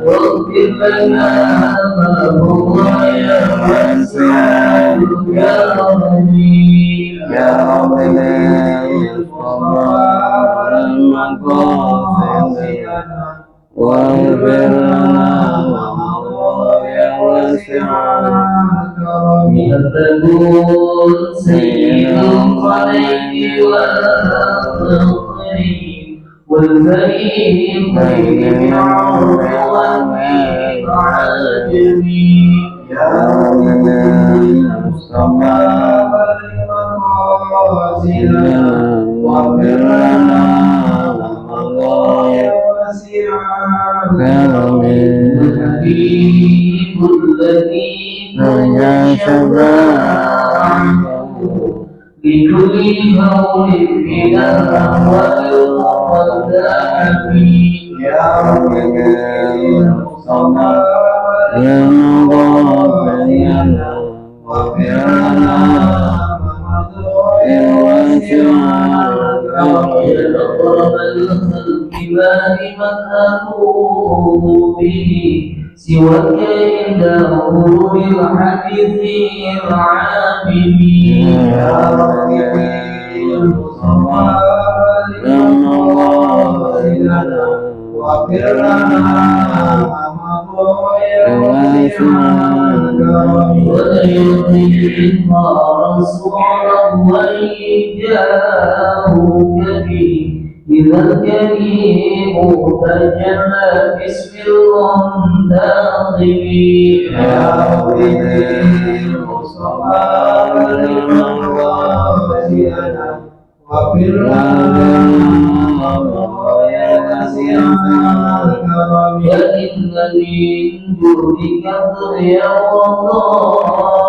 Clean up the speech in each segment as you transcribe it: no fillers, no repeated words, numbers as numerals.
واغفر لنا ما مضى يا واسع الكرم يا رب للصبر المقاصد واغفر لنا ما مضى يا واسع الكرم يا تكون سيد الخليق والآخرين والبين بين العرب والعجم يا رب المصطفى والمقاصدنا واغفر لنا الله واسع الكرم الحبيب الذي نجا شفاعته لكل هول بنا والمقدم يا رب المصطفى يا مغفر لنا واغفر لنا أقرب الخلق ما لمن أقوم به سواك عند مرور الحديث العابد يا رب المصطفى لمن غفر لنا واغفر لنا ويطيع رسولا وإيجاه كبير إذا الكريم تجلى باسم المنتظم يا رب المصطفى لمن غفر لنا واغفر لنا فإن من جودك الدنيا وضارتها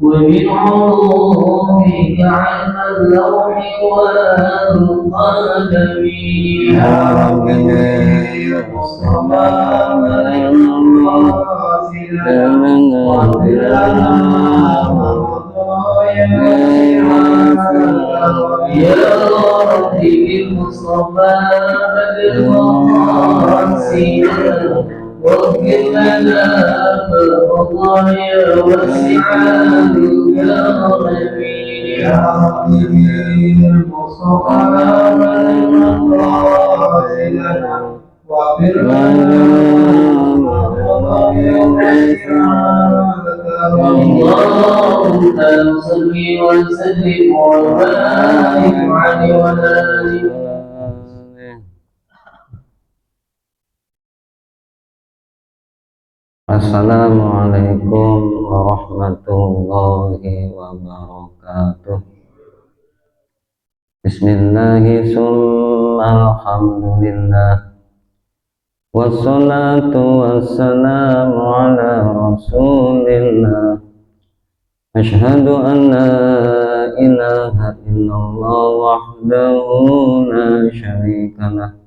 ومن علومك علم اللوح والقلم يا رب المصطفى من غافلا واغفر لنا يا رب المصطفى بالمقاصد واغفر لنا فالله يا واسع الكرم يا رب المصطفى بالمقاصد واغفر لنا فالله يا واسع اللهم صل وسلم وبارك عليه وعلى آله. Assalamualaikum warahmatullahi wabarakatuh. Bismillahi summa alhamdulillah wassalatu wassalamu ala rasulillah. Ashhadu an la ilaha illallah wahdahu la syarika lah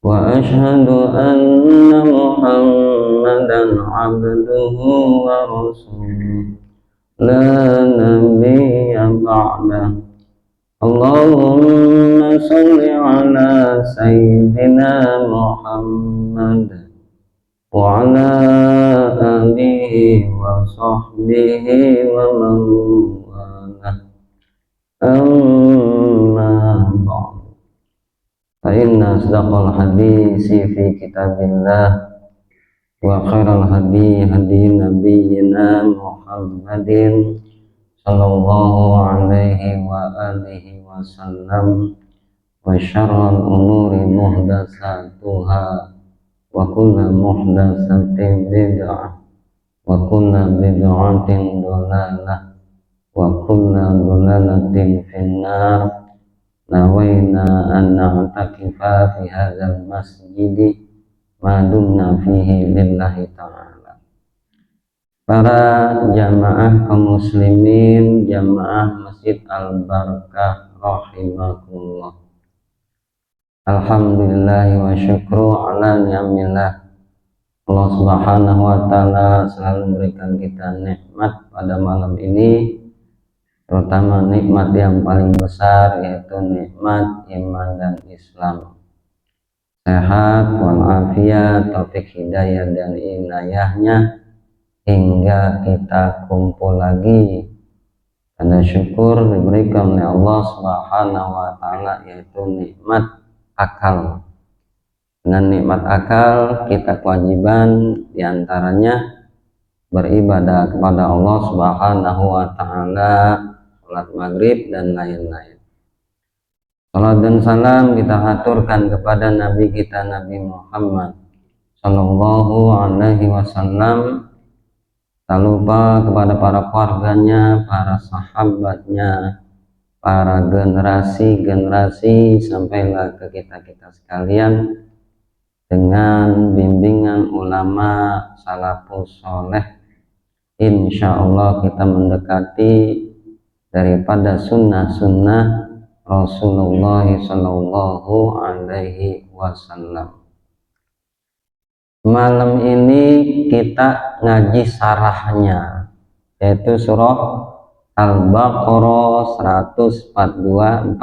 wa ashhadu anna muhammadan abduhu wa rasuluh la nabiyya ba'dah. Allahumma salli ala sayyidina Muhammad wa ala alihi wa sahbihi wa man walah. Amma ba'd. Fa inna asdaqal hadisi fi kitabillah wa khairal hadi hadi nabiyyina Muhammadin sallallahu alaihi wa alihi wasallam wa syarrul umuri muhdatsatuha wa kullu muhdatsatin bid'ah wa kullu bid'atin dhalalah wa kullu dhalalatin finnar. Nawaina an na'takifa fi hadzal masjid ma dumna fihi lillahi ta'ala. Para jamaah kaum muslimin, jamaah Masjid Al-Barakah rahimakumullah. Alhamdulillah wa syukru ala ni'amillah. Allah Subhanahu wa taala selalu memberikan kita nikmat pada malam ini terutama nikmat yang paling besar, yaitu nikmat iman dan Islam, sehat walafiat, taufik hidayah dan inayahnya, hingga kita kumpul lagi. Tanda syukur diberikan oleh Allah Subhanahu wa Ta'ala, yaitu nikmat akal. Dengan nikmat akal kita kewajiban diantaranya beribadah kepada Allah Subhanahu wa Ta'ala, salat maghrib dan lain-lain. Salat dan salam kita haturkan kepada Nabi kita, Nabi Muhammad Sallallahu Alaihi Wasallam. Tak lupa kepada para keluarganya, para sahabatnya, para generasi-generasi sampailah ke kita sekalian, dengan bimbingan ulama salafus soleh. Insya Allah kita mendekati daripada sunnah-sunnah Rasulullah Sallallahu Alaihi Wasallam. Malam ini kita ngaji sarahnya, yaitu surah Al-Baqarah 142-43.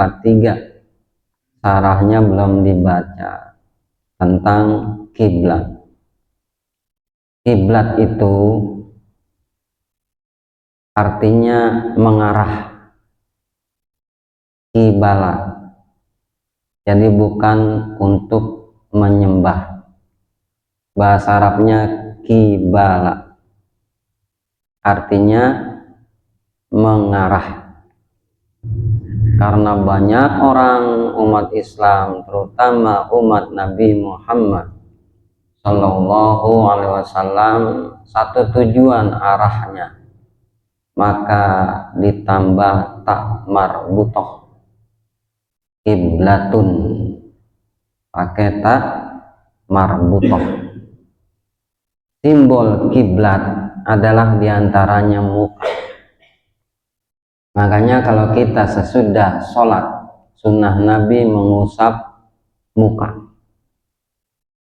Sarahnya belum dibaca, tentang kiblat. Kiblat itu artinya mengarah, kibala, jadi bukan untuk menyembah. Bahasa Arabnya kibala, artinya mengarah. Karena banyak orang umat Islam, terutama umat Nabi Muhammad Sallallahu Alaihi Wasallam, satu tujuan arahnya, maka ditambah tak marbutoh, kiblatun, pakai tak marbutoh. Simbol kiblat adalah diantaranya muka. Makanya kalau kita sesudah sholat, sunnah Nabi mengusap muka,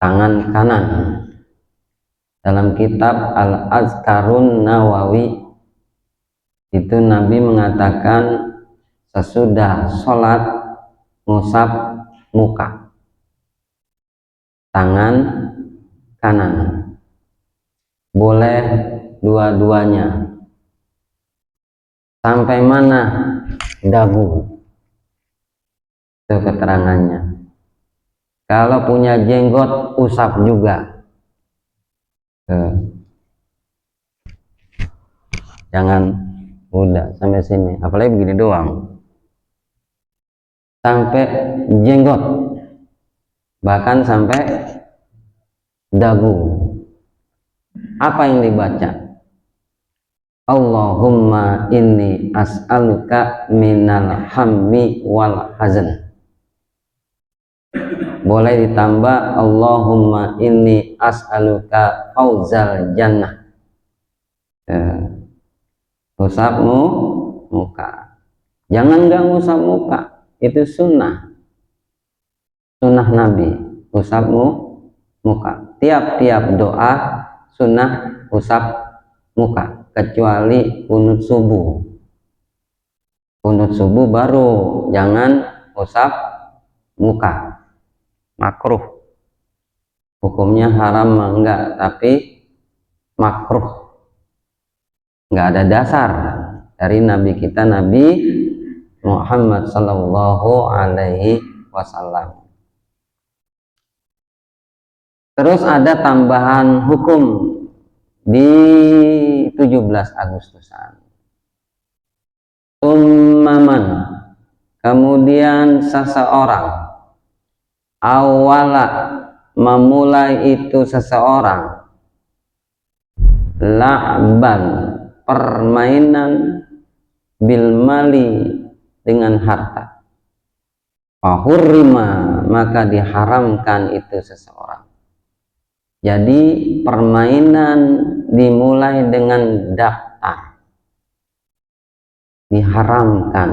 tangan kanan. Dalam kitab Al-Azkarun Nawawi itu Nabi mengatakan sesudah sholat ngusap muka, tangan kanan. Boleh dua-duanya. Sampai mana? Dagu. Itu keterangannya. Kalau punya jenggot, usap juga. Jangan udah sampai sini, apalagi begini doang. Sampai jenggot, bahkan sampai dagu. Apa yang dibaca? Allahumma inni as'aluka minal hammi wal hazan. Boleh ditambah Allahumma inni as'aluka fauzal jannah. Usapmu muka. Jangan gak usap muka, itu sunnah. Sunnah Nabi, usapmu muka. Tiap-tiap doa sunnah usap muka, kecuali kunut subuh. Kunut subuh baru jangan usap muka, makruh. Hukumnya haram enggak, tapi makruh. Enggak ada dasar dari Nabi kita, Nabi Muhammad Sallallahu Alaihi Wasallam. Terus ada tambahan hukum di 17 Agustusan. Ummaman, kemudian seseorang, awala, memulai itu seseorang, la'ban, permainan, bil mali, dengan harta, fahurrima, maka diharamkan itu seseorang. Jadi permainan dimulai dengan daftar, diharamkan.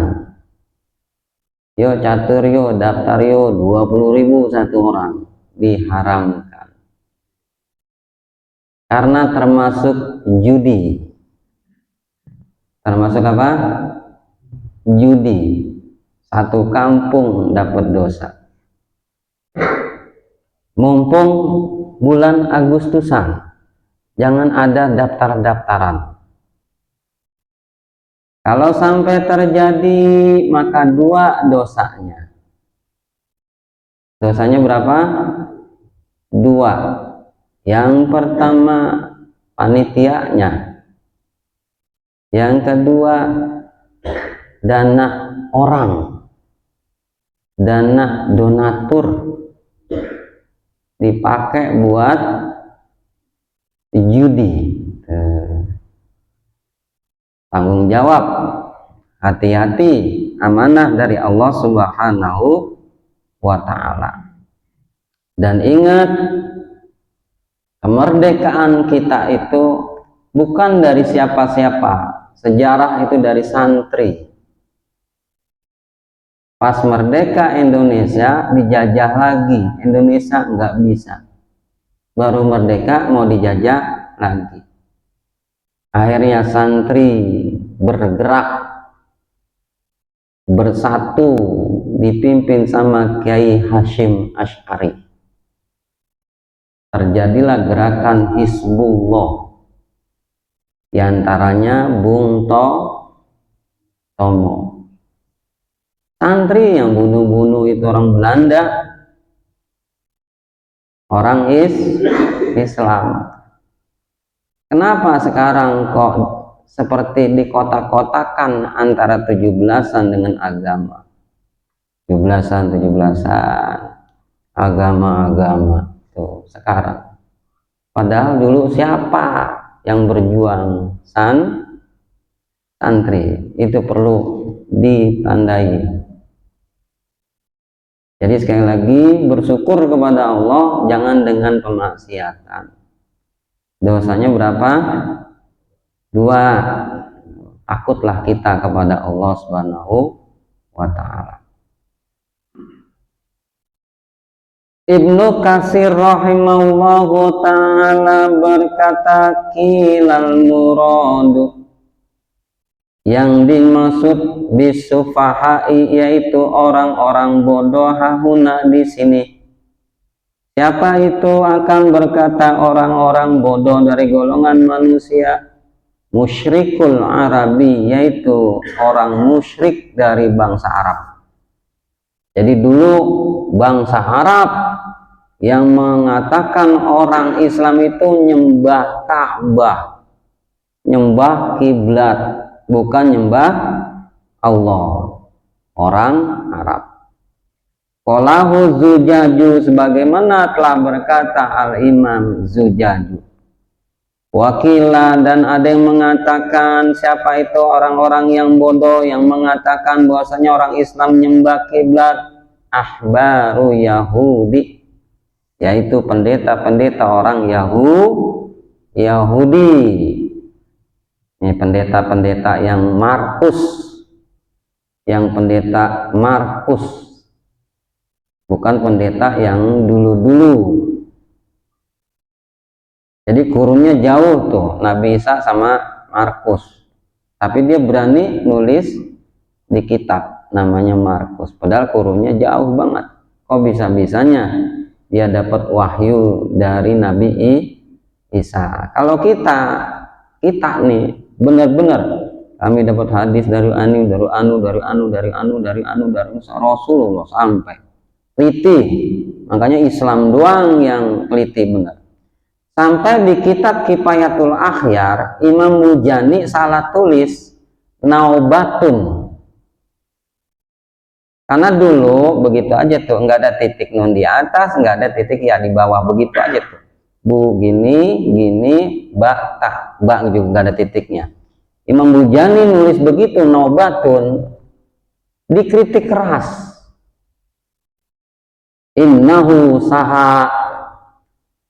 Yo catur yo, daftar yo, 20.000 satu orang, diharamkan. Karena termasuk judi. Termasuk apa? judi, satu kampung dapat dosa. Mumpung bulan Agustusan, jangan ada daftar-daftaran. Kalau sampai terjadi, maka dua dosanya. Dosanya berapa? Dua. Yang pertama panitianya, yang kedua dana orang, dana donatur dipakai buat judi. Tanggung jawab, hati-hati, amanah dari Allah Subhanahu wa Ta'ala. Dan ingat, kemerdekaan kita itu bukan dari siapa-siapa. Sejarah itu dari santri. Pas merdeka Indonesia dijajah lagi, Indonesia nggak bisa. Baru merdeka mau dijajah lagi. Akhirnya santri bergerak, bersatu, dipimpin sama Kiai Hasyim Asy'ari. Terjadilah gerakan Hizbullah, diantaranya Bung Tomo. Santri yang bunuh-bunuh itu orang Belanda, orang Islam. Kenapa sekarang kok seperti dikotak-kotakan antara 17-an dengan agama? 17-an, agama-agama tuh sekarang. Padahal dulu siapa yang berjuang? Santri. Itu perlu ditandai. Jadi sekali lagi bersyukur kepada Allah, jangan dengan pemaksiatan. Dosanya berapa? 2. Takutlah kita kepada Allah Subhanahu wa Ta'ala. Ibnu Katsir rahimahullahu ta'ala berkata, kilal muradu, yang dimaksud bisufahai yaitu orang-orang bodoh, hahuna di sini. Siapa itu akan berkata orang-orang bodoh dari golongan manusia? Musyrikul Arabi, yaitu orang musyrik dari bangsa Arab. Jadi dulu bangsa Arab yang mengatakan orang Islam itu nyembah Ka'bah, nyembah kiblat, bukan nyembah Allah. Orang Arab. Qalahu Zujaju, sebagaimana telah berkata Al-Imam Zujaju. Wakila, dan ada yang mengatakan, siapa itu orang-orang yang bodoh yang mengatakan bahwasanya orang Islam nyembah kiblat? Ahbaru Yahudi, yaitu pendeta-pendeta orang Yahudi. Ini pendeta-pendeta yang pendeta Markus, bukan pendeta yang dulu-dulu. Jadi kurunnya jauh tuh, Nabi Isa sama Markus. Tapi dia berani nulis di kitab namanya Markus, padahal kurunnya jauh banget. Kok bisa-bisanya dia dapat wahyu dari Nabi Isa? Kalau kita nih benar-benar kami dapat hadis dari Rasulullah sampai teliti. Makanya Islam doang yang teliti benar. Sampai di kitab Kifayatul Akhyar, Imam Mujani salah tulis naubatun. Karena dulu begitu aja tuh, nggak ada titik nun di atas, nggak ada titik ya di bawah, begitu aja tuh. Bu gini, ba tak, ba juga nggak ada titiknya. Imam Mujani nulis begitu naubatun, dikritik keras. Innahu saha,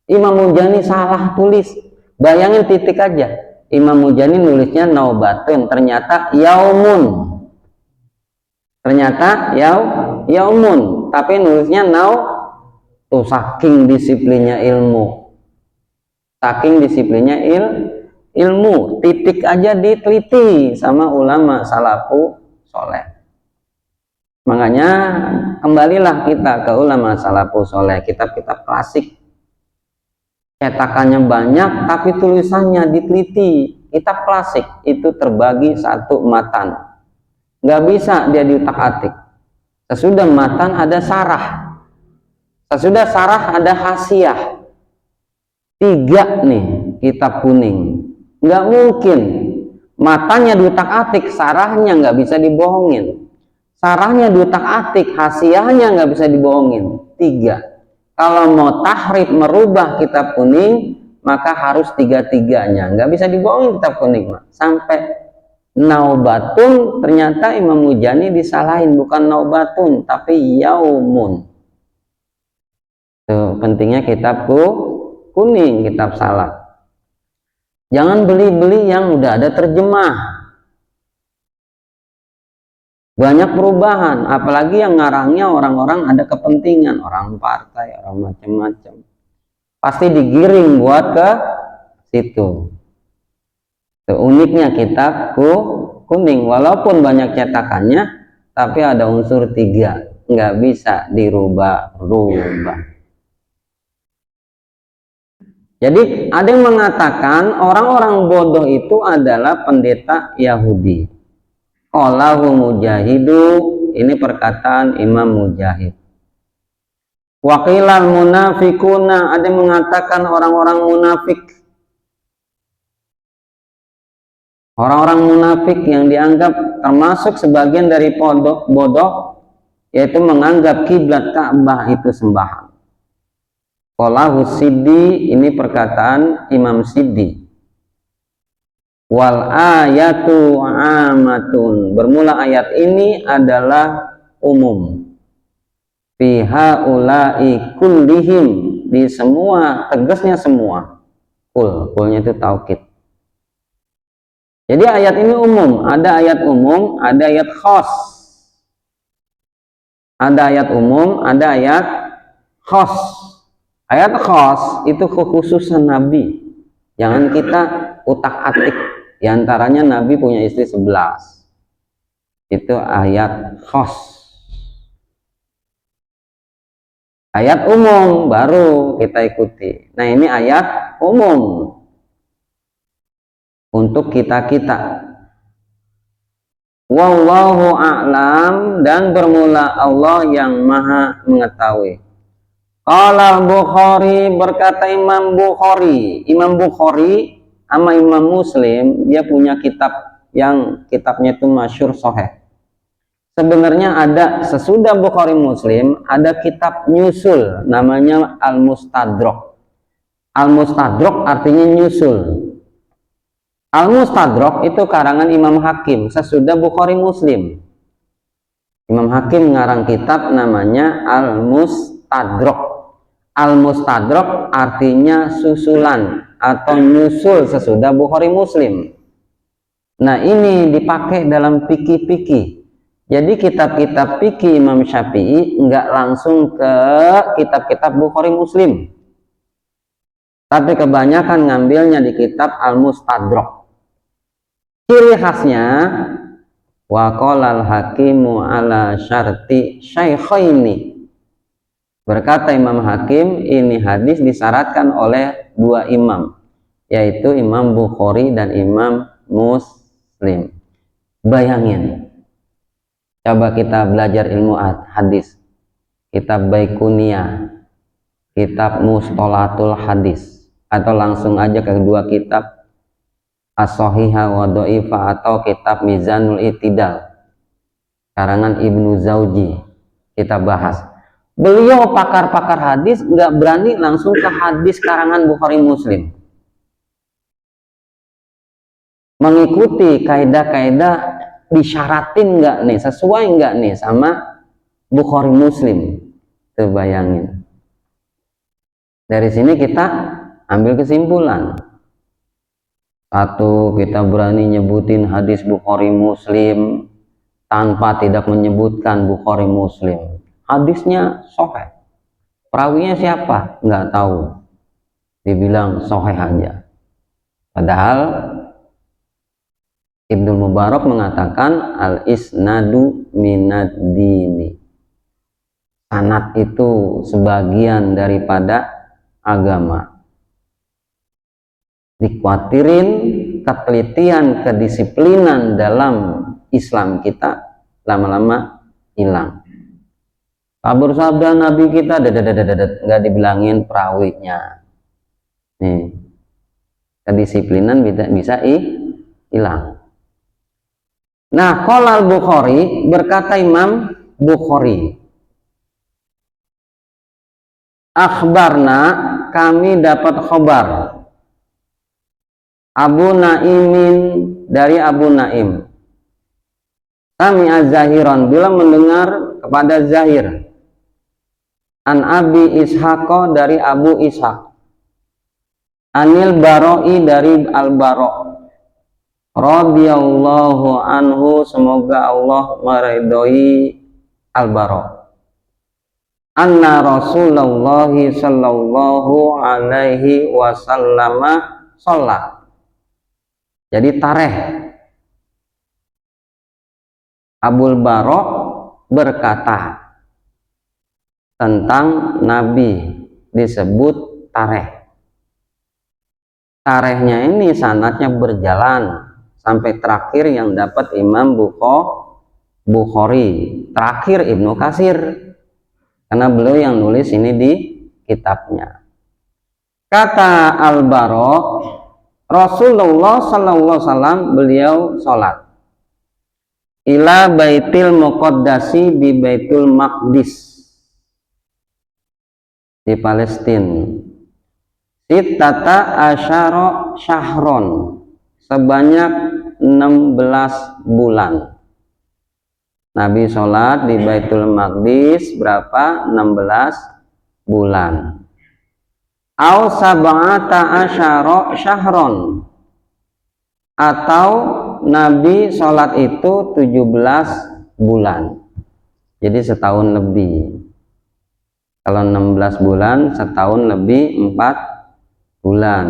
Imam Mujani salah tulis. Bayangin titik aja, Imam Mujani nulisnya naubatun, ternyata yaumun. Ternyata yaumun, tapi nulisnya tuh saking disiplinnya ilmu. Saking disiplinnya ilmu, titik aja diteliti sama ulama soleh. Makanya kembalilah kita ke ulama salafus soleh, kitab-kitab klasik, cetakannya banyak tapi tulisannya diteliti. Kitab klasik itu terbagi satu matan, nggak bisa dia diutak-atik. Sesudah matan ada sarah, sesudah sarah ada hasiah. 3 nih kitab kuning, nggak mungkin matanya diutak-atik, sarahnya nggak bisa dibohongin, sarahnya diutak-atik, hasiahnya nggak bisa dibohongin. 3. Kalau mau tahrif merubah kitab kuning, maka harus 3-3-nya, nggak bisa dibohongin kitab kuning. Sampai naubatun, ternyata Imam Muzani disalahin, bukan naubatun tapi yaumun. Tuh pentingnya kitabku kuning, kitab salaf. Jangan beli-beli yang udah ada terjemah, banyak perubahan, apalagi yang ngarangnya orang-orang ada kepentingan, orang partai, orang macam-macam, pasti digiring buat ke situ. Tuh, uniknya kitab kuning, walaupun banyak cetakannya tapi ada unsur 3, nggak bisa dirubah-rubah. Jadi ada yang mengatakan orang-orang bodoh itu adalah pendeta Yahudi. Qalahu Mujahidu, ini perkataan Imam Mujahid. Waqilal munafikuna, ada yang mengatakan orang-orang munafik. Orang-orang munafik yang dianggap termasuk sebagian dari bodoh, yaitu menganggap kiblat Ka'bah itu sembahan. Qalahu Siddi, ini perkataan Imam Siddi. Wal ayatu amatun, bermula ayat ini adalah umum. Fiha ulai kullihim, di semua, tegasnya semua. Kulnya itu taukid. Jadi ayat ini umum, ada ayat umum, ada ayat khas. Ada ayat umum, ada ayat khas. Ayat khas itu kekhususan Nabi. Jangan kita utak-atik. Di antaranya Nabi punya istri 11. Itu ayat khas. Ayat umum baru kita ikuti. Nah, ini ayat umum untuk kita-kita. Wallahu a'lam, dan bermula Allah yang maha mengetahui. Qala Bukhari, berkata Imam Bukhari sama Imam Muslim, dia punya kitab yang kitabnya itu masyhur sahih. Sebenarnya ada sesudah Bukhari Muslim ada kitab nyusul namanya Al-Mustadrak. Al-Mustadrak artinya nyusul. Al-Mustadrak itu karangan Imam Hakim sesudah Bukhari Muslim. Imam Hakim ngarang kitab namanya Al-Mustadrak. Al-Mustadrak artinya susulan atau nyusul sesudah Bukhari Muslim. Nah, ini dipakai dalam fikih-fikih. Jadi kitab-kitab fikih Imam Syafi'i nggak langsung ke kitab-kitab Bukhari Muslim, tapi kebanyakan ngambilnya di kitab Al-Mustadrak. Ciri khasnya wa qala al-hakimu ala syarti syaikhaini. Berkata Imam Hakim, ini hadis disyaratkan oleh 2 imam, yaitu Imam Bukhari dan Imam Muslim. Bayangin, coba kita belajar ilmu hadis, kitab Baikuniyah, kitab Mustolatul Hadis, atau langsung aja ke 2 kitab As-Sahihah wa Dhaifah atau kitab Mizanul I'tidal karangan Ibnu Zauji, kita bahas. Beliau pakar-pakar hadis nggak berani langsung ke hadis karangan Bukhari Muslim, mengikuti kaidah-kaidah, disyaratin nggak nih, sesuai nggak nih sama Bukhari Muslim. Terbayangin. Dari sini kita ambil kesimpulan. 1, kita berani nyebutin hadis Bukhari Muslim tanpa tidak menyebutkan Bukhari Muslim. Hadisnya sahih. Perawinya siapa? Nggak tahu. Dibilang sahih aja. Padahal Ibnu Mubarak mengatakan al-isnadu minad dini. Sanad itu sebagian daripada agama. Dikhawatirin ketelitian, kedisiplinan dalam Islam kita lama-lama hilang. Kabur sabda Nabi kita nggak dibilangin perawinya. Nih, kedisiplinan bisa hilang. Nah, qala al-Bukhari, berkata Imam Bukhari, akhbarna, kami dapat khabar, Abu Naimin, dari Abu Naim, kami az-Zahiran, bila mendengar kepada Zahir, an Abi Ishaq, dari Abu Ishaq, anil Baroi, dari Al-Baro, radhiyallahu anhu, semoga Allah meridhoi Al-Baro, anna Rasulullah sallallahu alaihi wasallam sholat. Jadi tareh Abul Baro berkata tentang Nabi, disebut tareh. Tarehnya ini sanadnya berjalan sampai terakhir yang dapat Imam Bukhari, terakhir Ibnu Katsir, karena beliau yang nulis ini di kitabnya. Kata Al-Baro, Rasulullah SAW, beliau sholat ila Baitul Muqaddasi, di Baitul Maqdis di Palestina, sittata asyara syahron, sebanyak 16 bulan. Nabi sholat di Baitul Maqdis berapa? 16 bulan. Au sab'ata asyara syahron, atau Nabi sholat itu 17 bulan. Jadi setahun lebih. Kalau 16 bulan, setahun lebih 4 bulan.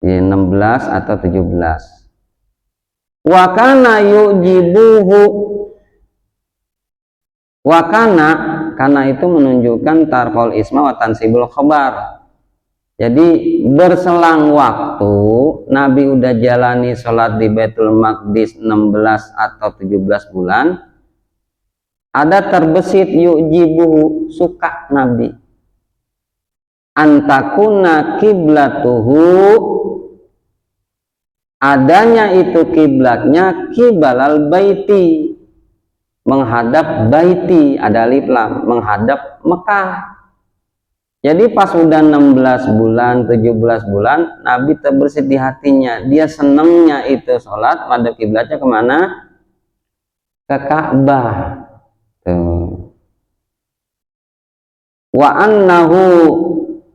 Jadi 16 atau 17. Wa kana yujibuhu, wa kana, karena itu menunjukkan tarkol isma wa tansibul khabar. Jadi berselang waktu Nabi udah jalani sholat di Baitul Maqdis 16 atau 17 bulan, ada terbesit yujibuhu, suka Nabi, antakuna kiblatuhu, adanya itu kiblatnya kibalal baiti, menghadap baiti, ada alif lam, menghadap Mekah. Jadi pas udah 16 bulan, 17 bulan, Nabi terbersih di hatinya, dia senengnya itu sholat madhab kiblatnya kemana? Ke Ka'bah. Tuh. Wa annahu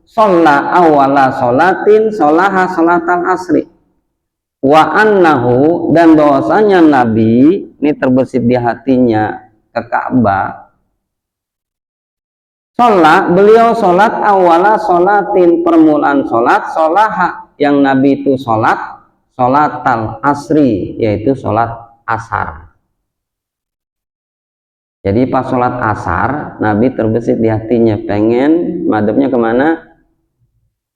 sholla awala sholatin sholaha sholatal asri. Wa annahu, dan bahwasanya Nabi ini terbesit di hatinya ke Ka'bah, sholat, beliau sholat awala sholatin, permulaan sholat, sholaha, yang Nabi itu sholat, sholatal asri, yaitu sholat asar. Jadi pas sholat asar, Nabi terbesit di hatinya, pengen madhabnya kemana?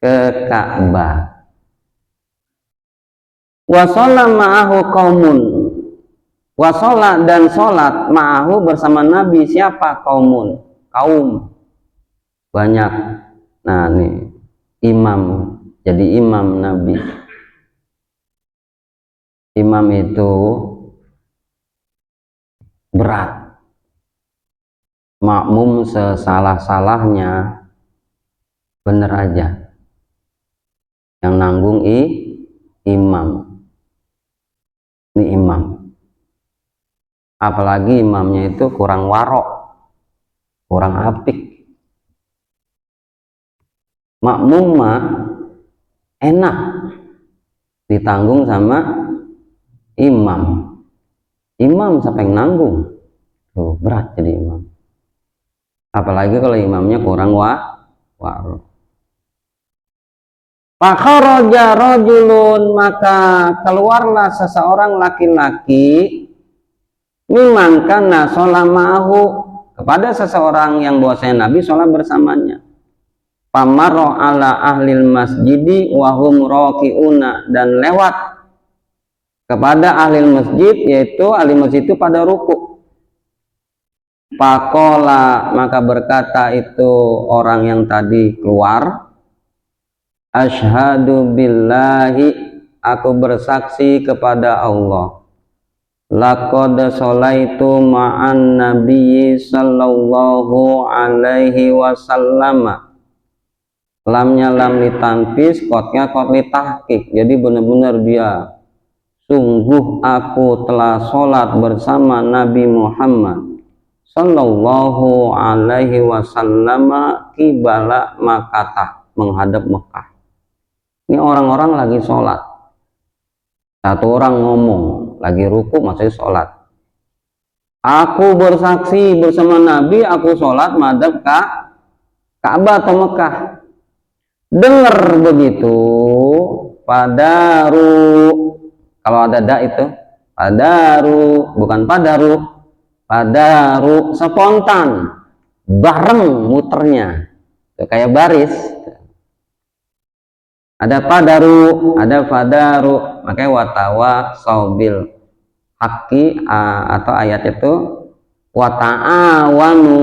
Ke Ka'bah. Wa sholat ma'ahu qaumun, wa sholat, dan sholat ma'ahu, bersama Nabi, siapa? Qaumun, kaum, banyak. Nah nih imam, jadi imam Nabi. Imam itu berat, makmum sesalah-salahnya bener aja, yang nanggung imam. Ini imam, apalagi imamnya itu kurang warok, kurang apik. Makmum mah enak, ditanggung sama imam. Imam sampai nanggung, tuh berat jadi imam. Apalagi kalau imamnya kurang warok. Fakharaja rajulun, maka keluarlah seseorang laki-laki, mimman kana sholat ma'ahu, kepada seseorang yang bahwasanya Nabi sholat bersamanya. Pamarro ala ahlil masjidi wahum rokiuna, dan lewat kepada ahli masjid, yaitu ahli masjid itu pada ruku. Pakola, maka berkata itu orang yang tadi keluar, asyhadu billahi, aku bersaksi kepada Allah, laqad sholaitu ma'an nabiyyi sallallahu alaihi wasallam. Lamnya lam litanfis, kotnya kot litahkik, jadi benar-benar dia, sungguh aku telah sholat bersama Nabi Muhammad sallallahu alaihi wasallam kibala Makkah, menghadap Mekah. Ini orang-orang lagi sholat, satu orang ngomong lagi ruku, maksudnya sholat, aku bersaksi bersama Nabi, aku sholat madhab Ka'bah atau Mekah. Dengar begitu, padaru, kalau ada da itu padaru, bukan padaru, padaru, spontan, bareng muternya, itu kayak baris. Ada padaru, ada padaru, makanya watawa saubil haki, atau ayat itu wata'awanu,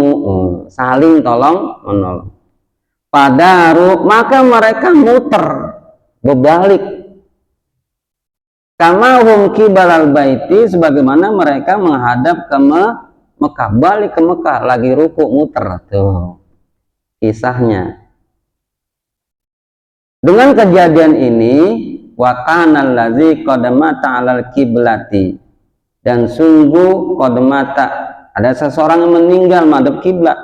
saling tolong menolong. Padaru, maka mereka muter, berbalik, kama hum kibalal baiti, sebagaimana mereka menghadap ke Mekah, balik ke Mekah, lagi ruku muter. Tuh kisahnya. Dengan kejadian ini, wa kana allazi qad mata 'alal kiblati, dan sungguh qad mata, ada seseorang yang meninggal madhab kiblat,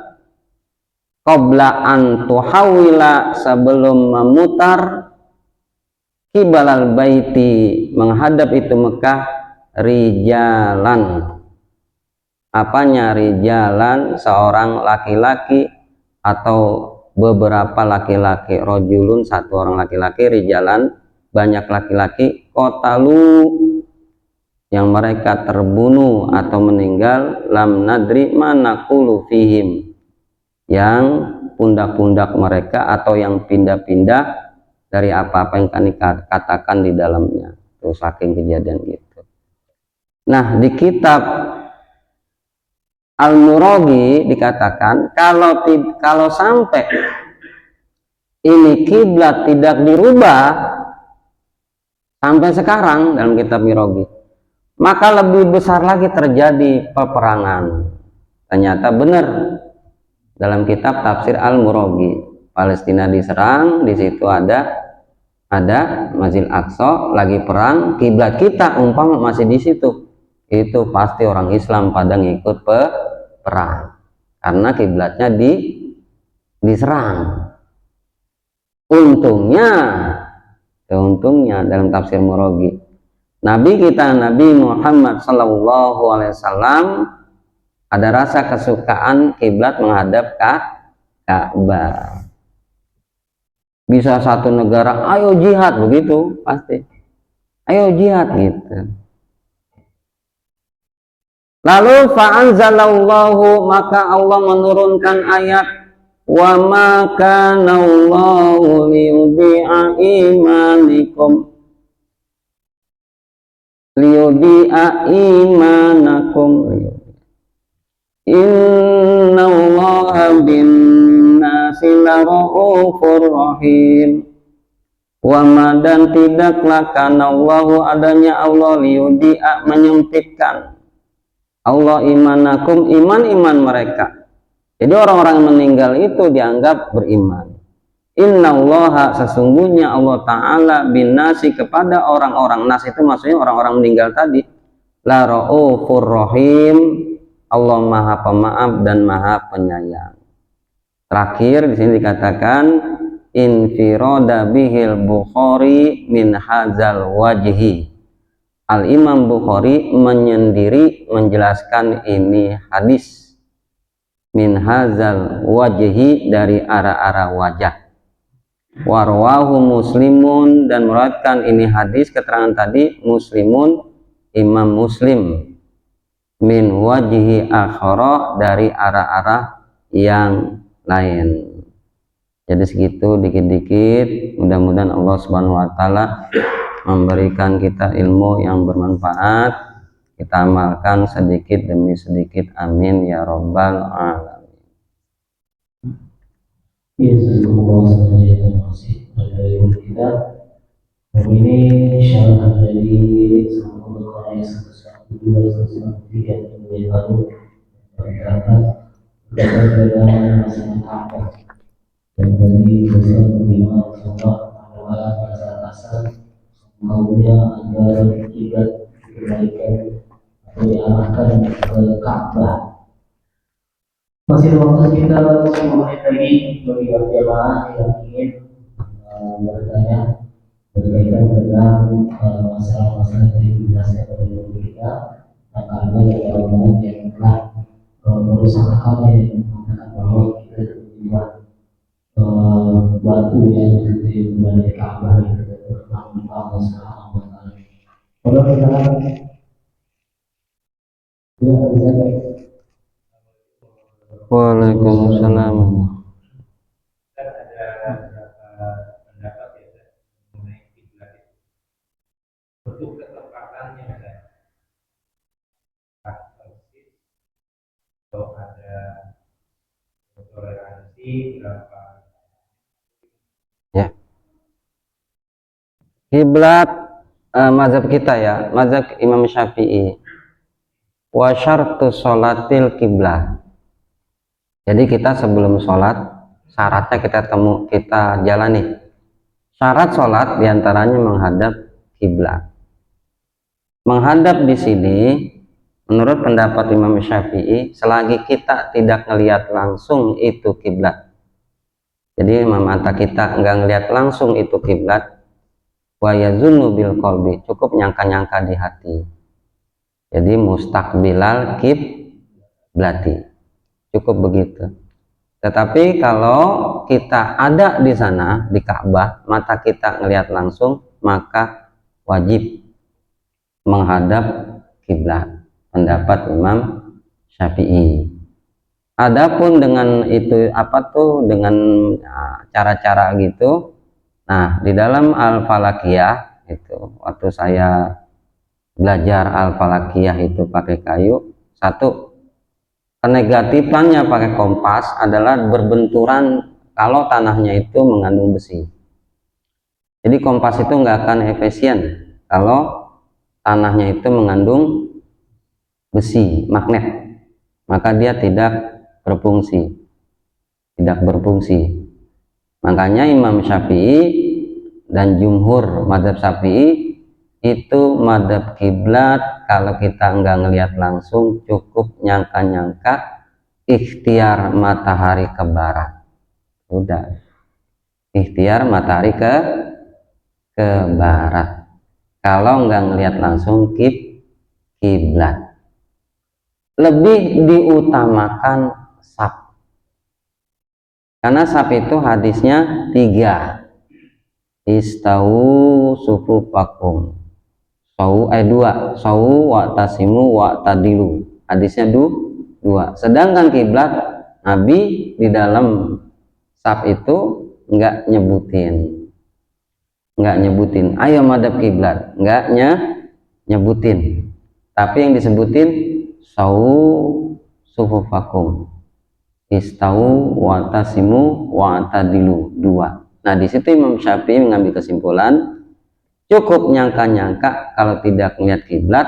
qabla an tuhawila, sebelum memutar, kibalal baiti, menghadap itu Mekah, rijalan, apanya rijalan, seorang laki-laki atau beberapa laki-laki, rojulun, satu orang laki-laki, rijalan, banyak laki-laki, kotalu, yang mereka terbunuh atau meninggal, lam nadri manaqulu fihim, yang pundak-pundak mereka atau yang pindah-pindah dari apa-apa yang kami katakan di dalamnya. Terus saking kejadian gitu. Nah, di kitab Al-Muraghi dikatakan, kalau sampai ini kiblat tidak dirubah sampai sekarang dalam kitab Muraghi, maka lebih besar lagi terjadi peperangan. Ternyata benar. Dalam kitab tafsir Al-Muraghi, Palestina diserang, di situ ada Masjid Aqsa, lagi perang, kiblat kita umpama masih di situ, itu pasti orang Islam pada ngikut perang karena kiblatnya diserang. Untungnya dalam tafsir Muraghi, Nabi kita Nabi Muhammad sallallahu alaihi wasallam ada rasa kesukaan kiblat menghadap Ka'bah. Bisa satu negara, ayo jihad, begitu pasti, ayo jihad gitu. Lalu fa'anzalallahu, maka Allah menurunkan ayat, wa ma kana Allahu liyudhi'a imanakum, innallaha bin-nasi laraufur rahim. Wa ma, dan tidaklah kana Allahu, adanya Allah, liyudhi'a, menyempitkan, Allah imanakum, iman mereka. Jadi orang-orang yang meninggal itu dianggap beriman. Innallaha, sesungguhnya Allah Ta'ala, bin-nasi, kepada orang-orang, nas itu maksudnya orang-orang meninggal tadi, la raufur rahim, Allah maha pemaaf dan maha penyayang. Terakhir di sini dikatakan, infirada bihil Bukhari min hazal wajhi. Al-Imam Bukhari menyendiri menjelaskan ini hadis min hazal wajhi, dari arah-arah wajah. Warwahu Muslimun, dan meriwayatkan ini hadis keterangan tadi Muslimun, Imam Muslim, min wajhi akhara, dari arah-arah yang lain. Jadi segitu dikit-dikit, mudah-mudahan Allah Subhanahu wa taala memberikan kita ilmu yang bermanfaat, kita amalkan sedikit demi sedikit, amin ya rabbal alamin. Ya, semoga saja masih dari kita. Ini syarat dari semoga yang 1, 2, 1, 3 yang lalu berkata berbeda masalah apa dan dari dosa menerima sholat adalah bahasa kasar kaumnya agar tidak diberikan atau diarahkan ke Ka'bah. Masih waktu kita 10 menit lagi bagi jemaah yang ingin bertanya berkaitan dengan masalah-masalah yang dijelaskan oleh guru kita, karena dari orang yang telah merusak akal yang mengatakan bahwa kita terlibat batu yang berada di Ka'bah itu bermakna Allah Subhanahu wa taala. Kalau kita bisa. Waalaikumsalam. Ya. Kiblat mazhab kita ya, mazhab Imam Syafi'i. Wa syartu sholatil kiblah. Jadi kita sebelum sholat, syaratnya kita jalani. Syarat sholat diantaranya menghadap kiblat. Menghadap di sini, menurut pendapat Imam Syafi'i, selagi kita tidak melihat langsung itu kiblat. Jadi mata kita nggak ngelihat langsung itu kiblat, wa yazunnu bil qalbi, cukup nyangka-nyangka di hati. Jadi mustaqbilal kiblati, cukup begitu. Tetapi kalau kita ada di sana di Ka'bah, mata kita ngelihat langsung, maka wajib menghadap kiblat, pendapat Imam Syafi'i. Adapun dengan itu dengan cara-cara gitu, nah di dalam Al-Falakiyah itu, waktu saya belajar Al-Falakiyah itu pakai kayu, satu negatifnya pakai kompas adalah berbenturan kalau tanahnya itu mengandung besi. Jadi kompas itu nggak akan efisien kalau tanahnya itu mengandung besi, magnet, maka dia tidak berfungsi. Makanya Imam Syafi'i dan jumhur mazhab Syafi'i itu madhab kiblat kalau kita nggak ngelihat langsung, cukup nyangka-nyangka, ikhtiar matahari ke barat, udah ikhtiar matahari ke barat kalau nggak ngelihat langsung kiblat. Lebih diutamakan saf, karena saf itu hadisnya 3, istawu sufufakum, 2, sawu wa tasimu wa tadilu, hadisnya 2. Sedangkan kiblat Nabi di dalam saf itu nggak nyebutin ayo madhab kiblat, nggak nyebutin, tapi yang disebutin sawu sufufakum, istawu wa tasimu wa tadilu, 2. Nah di situ Imam Syafi'i mengambil kesimpulan cukup nyangka-nyangka kalau tidak melihat kiblat,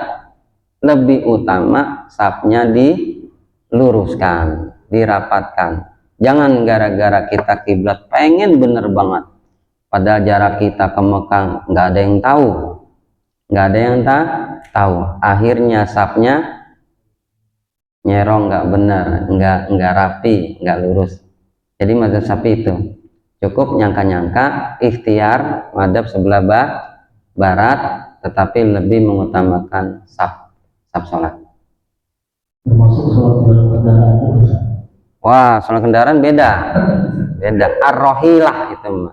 lebih utama safnya diluruskan, dirapatkan. Jangan gara-gara kita kiblat pengen bener banget, padahal jarak kita ke Mekah nggak ada yang tahu, akhirnya safnya nyerong, nggak bener, nggak rapi, nggak lurus. Jadi mazhab Syafi'i itu cukup nyangka-nyangka, ikhtiar madhab sebelah barat, tetapi lebih mengutamakan saf sholat. Termasuk sholat dalam kendaraan. Wah, sholat kendaraan beda. Ar-rohilah itu,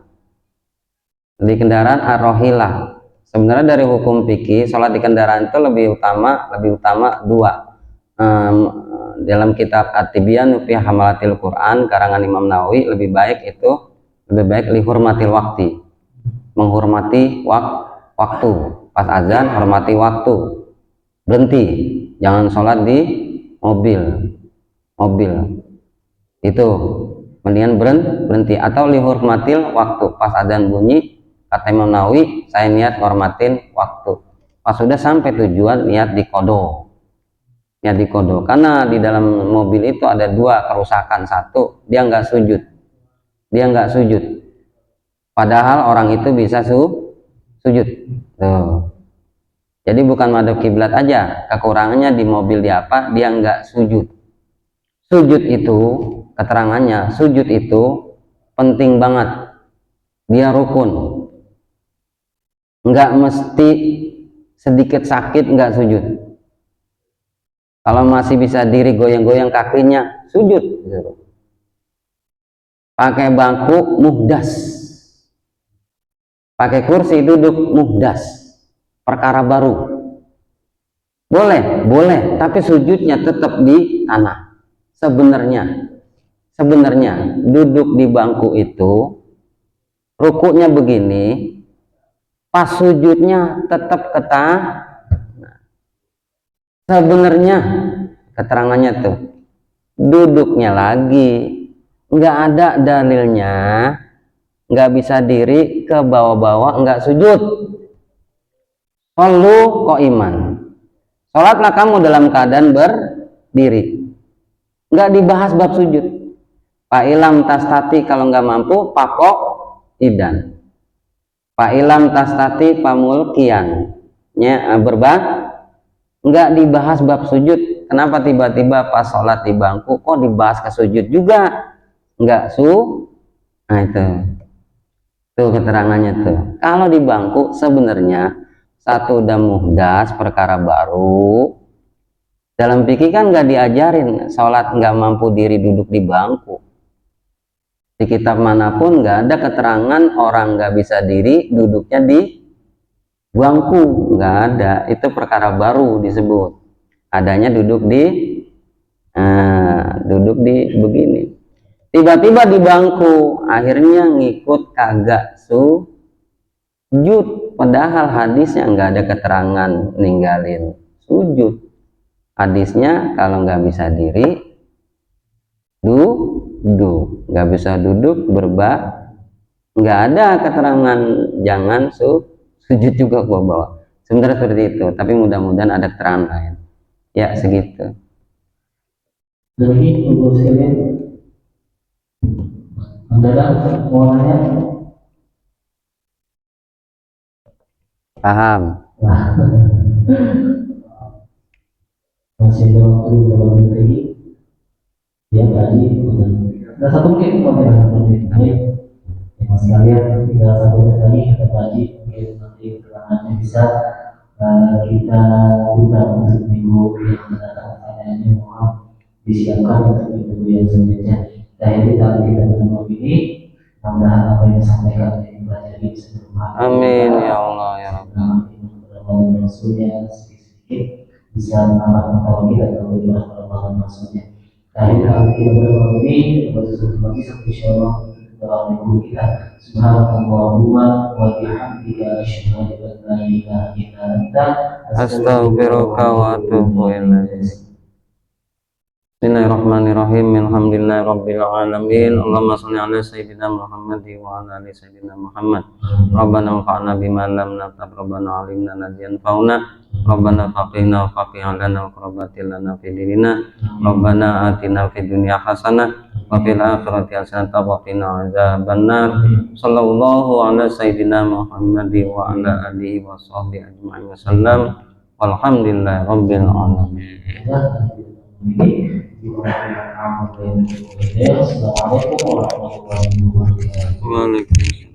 Di kendaraan ar-rohilah. Sebenarnya dari hukum fikih sholat di kendaraan itu lebih utama dua. Dalam kitab At-Tibyan fi Hamalatil Quran karangan Imam Nawawi lebih baik lihurmatil waktu, menghormati waktu. Pas azan hormati waktu, berhenti, jangan sholat di mobil itu, mendingan berhenti. Atau lihurmatil waktu, pas azan bunyi kata Imam Nawawi saya niat hormatin waktu, pas sudah sampai tujuan niat diqodho. Karena di dalam mobil itu ada dua kerusakan. Satu, dia nggak sujud, padahal orang itu bisa sujud tuh. Jadi bukan madhab kiblat aja, kekurangannya di mobil dia nggak sujud. Sujud itu keterangannya, sujud itu penting banget, dia rukun, nggak mesti sedikit sakit nggak sujud. Kalau masih bisa diri goyang-goyang kakinya, sujud. Pakai bangku muhdas, pakai kursi duduk muhdas, perkara baru. Boleh, tapi sujudnya tetap di tanah. Sebenarnya duduk di bangku itu rukuknya begini, pas sujudnya tetap ke tanah. Sebenarnya keterangannya tuh duduknya lagi nggak ada dalilnya, nggak bisa diri ke bawah-bawah, nggak sujud. Shollu qa'iman, sholatlah kamu dalam keadaan berdiri, nggak dibahas bab sujud. Fa'ilam tastati, kalau nggak mampu pakok idan, fa'ilam tastati pamulkian, nggak dibahas bab sujud. Kenapa tiba-tiba pas sholat di bangku kok dibahas ke sujud juga? Nggak nah itu tuh keterangannya tuh. Kalau di bangku sebenarnya satu udah muhdas, perkara baru. Dalam fikih kan nggak diajarin sholat nggak mampu diri duduk di bangku. Di kitab manapun nggak ada keterangan orang nggak bisa diri duduknya di bangku, nggak ada. Itu perkara baru disebut. Adanya duduk di begini. Tiba-tiba di bangku, akhirnya ngikut kagak sujud. Padahal hadisnya nggak ada keterangan ninggalin sujud. Hadisnya kalau nggak bisa diri, duduk. Nggak bisa duduk, nggak ada keterangan jangan sujud juga ke bawah. Sebenarnya seperti itu, tapi mudah-mudahan ada keterangan lain. Ya segitu. Jadi untuk sekalian, mendadak mau nanya? Paham? Masih ada waktu beberapa menit lagi. Ya tadi ada 1 menit, Baik, mas sekalian, tinggal 1 menit lagi kita kaji. Mungkin nanti keterangannya bisa kita buka untuk minggu yang mendatang. Pertanyaannya mohon disiapkan untuk minggu yang selanjutnya. Kita menemui ini, mudah-mudahan apa yang disampaikan ini jadi bisa bermanfaat. Amin ya Allah ya Rabbi. Maksudnya sedikit bisa menambah pengetahuan kita atau bagaimana pengembangan maksudnya. Kita berdoa ini sesuatu lagi seperti insyaallah doa guru kita. Subhanallahumma wa bihamdika asyhadu an la ilaha illa anta astaghfiruka wa atubu ilaik. Bismillahirrahmanirrahim. Alhamdulillahirabbil alamin. Allahumma shalli ala sayyidina Muhammad wa ala ali sayyidina Muhammad. Rabbana anfa'na bima 'allamtana, Rabbana 'allimna najiyan fauna. Rabbana faqina wa faqih 'alana wa qurbatil lana fi dinina. Rabbana atina fid dunya hasanah wa fil akhirati hasanah wa qina adzabannar. Sallallahu ala sayyidina Muhammad wa ala alihi wa sahbihi ajma'in wasallam. Walhamdulillahirabbil alamin. Assalamualaikum warahmatullahi wabarakatuh. Waalaikumsalam.